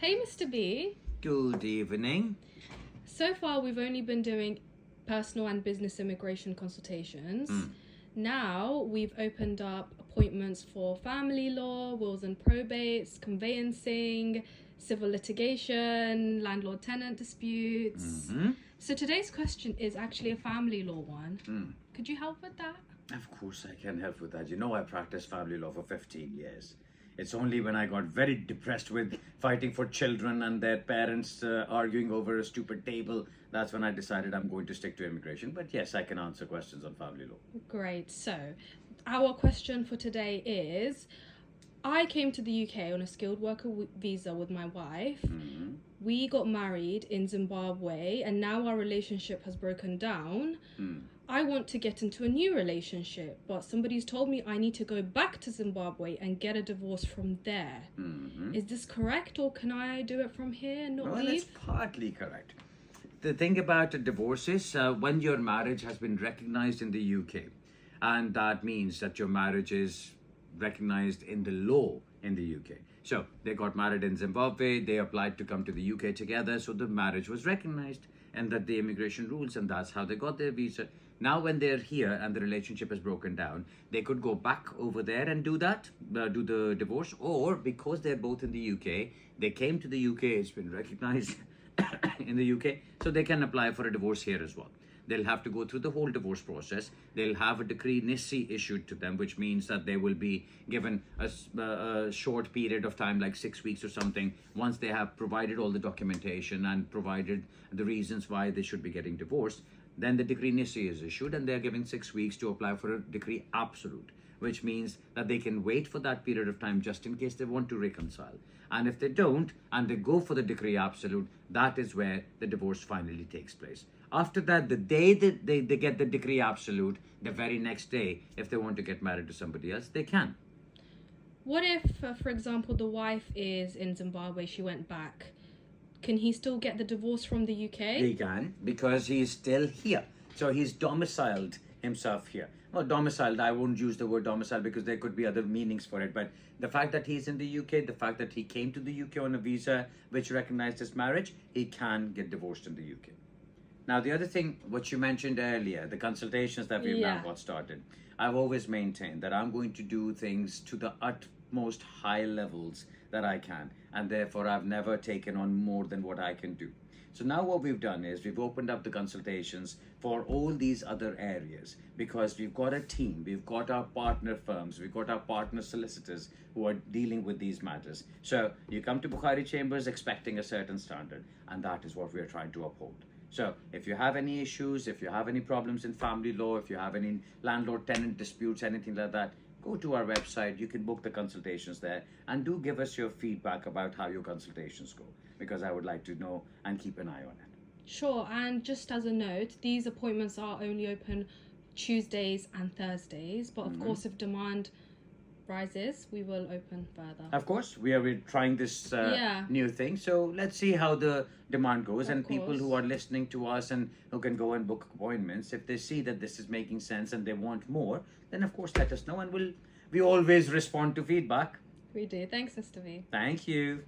Hey, Mr. B. Good evening. So far, we've only been doing personal and business immigration consultations. Now, we've opened up appointments for family law, wills and probates, conveyancing, civil litigation, landlord-tenant disputes. So today's question is actually a family law one. Could you help with that? Of course I can help with that. You know I practiced family law for 15 years. It's only when I got very depressed with fighting for children and their parents arguing over a stupid table, that's when I decided I'm going to stick to immigration. But yes, I can answer questions on family law. Great. So, our question for today is, I came to the UK on a skilled worker visa with my wife. We got married in Zimbabwe and now our relationship has broken down. I want to get into a new relationship, but somebody's told me I need to go back to Zimbabwe and get a divorce from there. Is this correct, or can I do it from here and not Well, leave? it's partly correct. The thing about a divorce is when your marriage has been recognized in the UK, and that means that your marriage is recognized in the law in the UK. So they got married in Zimbabwe, they applied to come to the UK together, so the marriage was recognized and that the immigration rules, and that's how they got their visa. Now when they're here and the relationship is broken down, they could go back over there and do that, do the divorce, or because they're both in the UK, they came to the UK, it's been recognized in the UK, so they can apply for a divorce here as well. They'll have to go through the whole divorce process. They'll have a decree nisi issued to them, which means that they will be given a short period of time, like 6 weeks or something, once they have provided all the documentation and provided the reasons why they should be getting divorced. Then the decree nisi is issued and they're given 6 weeks to apply for a decree absolute, which means that they can wait for that period of time just in case they want to reconcile. And if they don't, and they go for the decree absolute, that is where the divorce finally takes place. After that, the day that they get the decree absolute, the very next day, if they want to get married to somebody else, they can. What if, for example, the wife is in Zimbabwe, she went back? Can he still get the divorce from the UK? He can, because he is still here. So he's domiciled himself here. Well, domiciled, I won't use the word domicile because there could be other meanings for it. But the fact that he's in the UK, the fact that he came to the UK on a visa which recognized his marriage, he can get divorced in the UK. Now, the other thing, what you mentioned earlier, the consultations that we've now got started, I've always maintained that I'm going to do things to the utmost high levels that I can. And therefore, I've never taken on more than what I can do. So now what we've done is we've opened up the consultations for all these other areas because we've got a team, we've got our partner firms, we've got our partner solicitors who are dealing with these matters. So you come to Bukhari Chambers expecting a certain standard, and that is what we're trying to uphold. So if you have any issues, if you have any problems in family law, if you have any landlord-tenant disputes, anything like that, go to our website. You can book the consultations there, and do give us your feedback about how your consultations go, because I would like to know and keep an eye on it. Sure, and just as a note, these appointments are only open Tuesdays and Thursdays, but of course if demand rises, we will open further. Of course, we're trying this new thing, so let's see how the demand goes. And people who are listening to us and who can go and book appointments, if they see that this is making sense and they want more, then of course let us know, and we always respond to feedback. We do. Thanks, Mr. V. Thank you.